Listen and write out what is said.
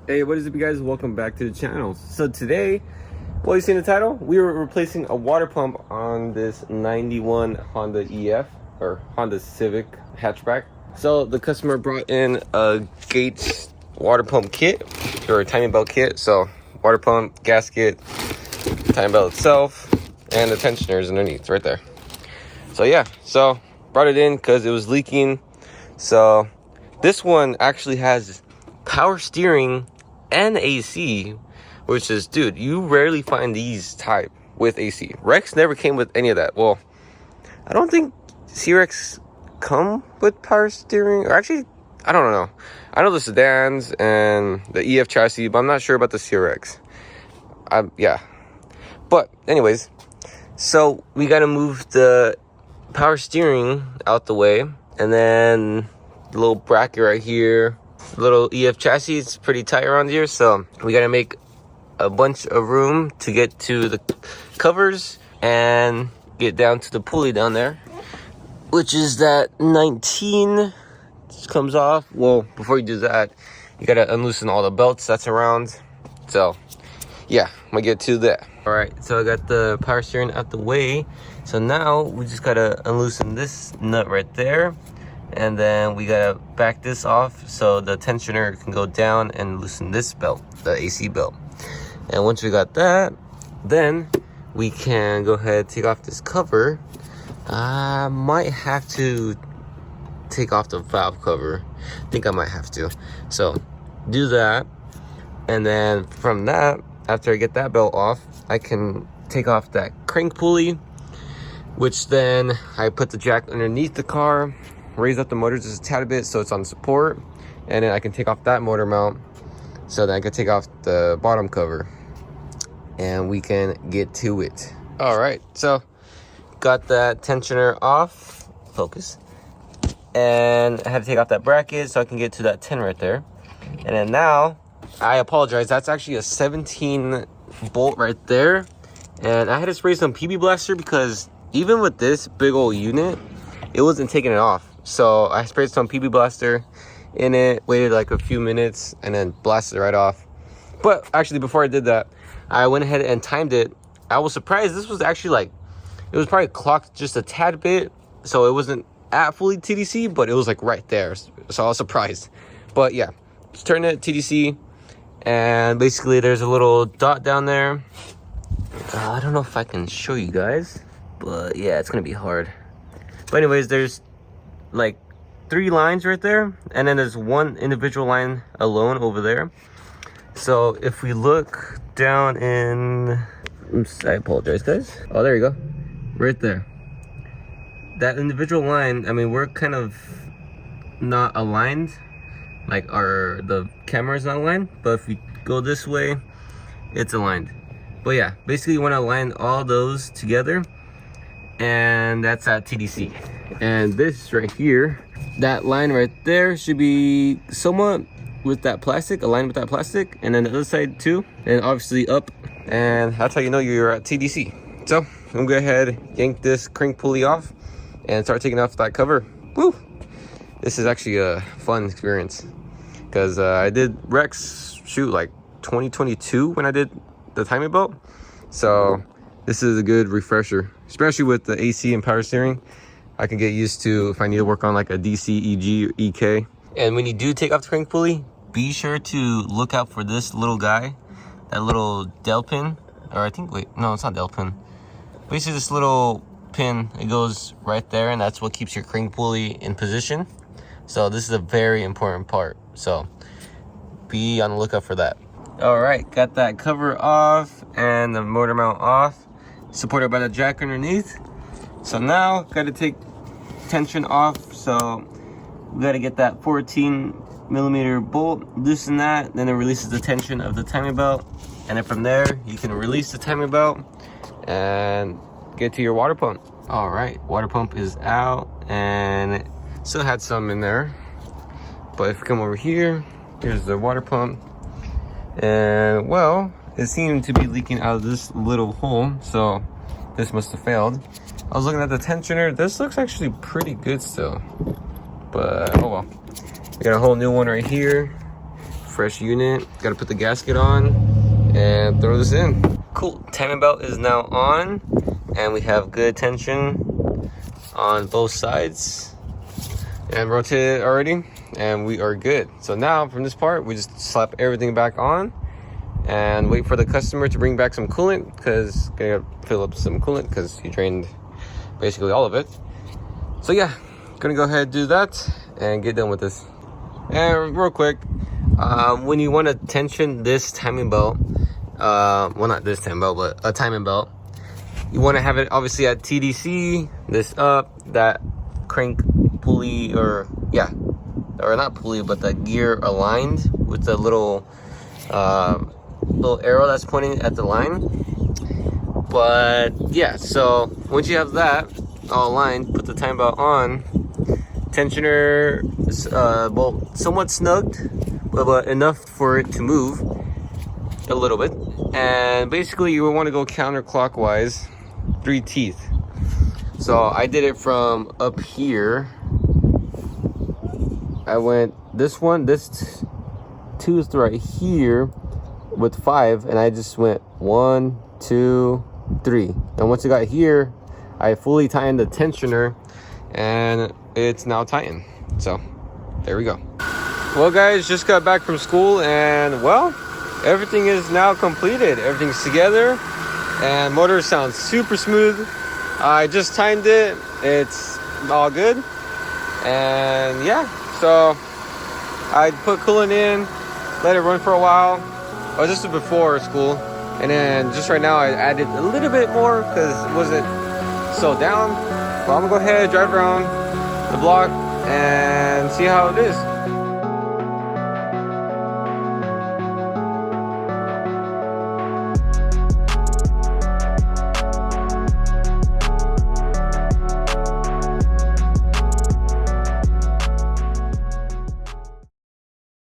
Hey, what is up, you guys? Welcome back to the channel. So today, well, you seen the title? We were replacing a water pump on this 91 Honda EF or Honda Civic hatchback. So the customer brought in a Gates water pump kit or a timing belt kit. So water pump, gasket, timing belt itself, and the tensioners underneath right there. So yeah, so brought it in because it was leaking. So this one actually has power steering and AC, which is, dude, you rarely find these type with AC. Rex never came with any of that. Well, I don't think C-Rex come with power steering, or actually, I don't know. I know the sedans and the EF chassis, but I'm not sure about the C-Rex. Yeah. But anyways, so we gotta move the power steering out the way, and then the little bracket right here. Little EF chassis, it's pretty tight around here, so we gotta make a bunch of room to get to the covers and get down to the pulley down there, which is that 19 just comes off. Well, before you do that, you gotta unloosen all the belts that's around. So yeah, I'm gonna get to that. All right, so I got the power steering out the way, so now we just gotta unloosen this nut right there. And then we gotta back this off so the tensioner can go down and loosen this belt, the AC belt. And once we got that, then we can go ahead and take off this cover. I might have to take off the valve cover. I think I might have to. So do that. And then from that, after I get that belt off, I can take off that crank pulley, which then I put the jack underneath the car, raise up the motor just a tad bit so it's on support, and then I can take off that motor mount so that I can take off the bottom cover and we can get to it. All right, so got that tensioner off, focus, and I had to take off that bracket so I can get to that 10 right there. And then now, I apologize, that's actually a 17 bolt right there, and I had to spray some PB Blaster because even with this big old unit, it wasn't taking it off. So I sprayed some PB Blaster in it, waited like a few minutes, and then blasted it right off. But actually, before I did that, I went ahead and timed it. I was surprised. This was actually like, it was probably clocked just a tad bit, so it wasn't at fully TDC, but it was like right there. So I was surprised. But yeah, just turn it TDC, and basically there's a little dot down there. I don't know if I can show you guys, but yeah, it's gonna be hard. But anyways, there's like 3 lines right there, and then there's one individual line alone over there. So if we look down in, I apologize guys, oh there you go, right there, that individual line, I mean, we're kind of not aligned, like the camera's not aligned, but if we go this way, it's aligned. But yeah, basically you want to align all those together, and that's at TDC. And this right here, that line right there should be somewhat with that plastic, aligned with that plastic, and then the other side too, and obviously up, and that's how you know you're at TDC. So I'm gonna go ahead, yank this crank pulley off and start taking off that cover. Woo! This is actually a fun experience because I did Rex shoot like 2022 when I did the timing belt, so this is a good refresher, especially with the AC and power steering. I can get used to if I need to work on like a DC, EG, or EK. And when you do take off the crank pulley, be sure to look out for this little guy, that little dowel pin, or I think, wait, no, it's not dowel pin. Basically this little pin, it goes right there, and that's what keeps your crank pulley in position. So this is a very important part, so be on the lookout for that. All right, got that cover off and the motor mount off, supported by the jack underneath. So now got to take tension off, so we got to get that 14mm bolt, loosen that, then it releases the tension of the timing belt, and then from there you can release the timing belt and get to your water pump. All right, water pump is out, and it still had some in there, but if we come over here, here's the water pump, and well, it seemed to be leaking out of this little hole, so this must have failed. I was looking at the tensioner. This looks actually pretty good still, but oh well. We got a whole new one right here fresh unit. Gotta put the gasket on and throw this in. Cool, timing belt is now on, and we have good tension on both sides. And rotate it already, and we are good. So now from this part, we just slap everything back on and wait for the customer to bring back some coolant, because gonna fill up some coolant because he drained basically all of it. So yeah, gonna go ahead and do that and get done with this. And real quick, when you want to tension this timing belt, well, not this timing belt, but a timing belt, you want to have it obviously at TDC, this up, that crank pulley, or yeah, or not pulley, but the gear aligned with the little arrow that's pointing at the line. But yeah, so once you have that all aligned, put the time belt on. Tensioner is well, somewhat snugged, but enough for it to move a little bit. And basically you want to go counterclockwise 3 teeth. So I did it from up here. I went this tooth right here with 5, and I just went 1, 2, 3. And once I got here, I fully tightened the tensioner, and it's now tightened. So there we go. Well guys, just got back from school, and well, everything is now completed. Everything's together, and motor sounds super smooth. I just timed it, it's all good. And yeah, so I put coolant in, let it run for a while. Oh, this was before school, and then just right now I added a little bit more because it wasn't so down. But I'm gonna go ahead, drive around the block and see how it is.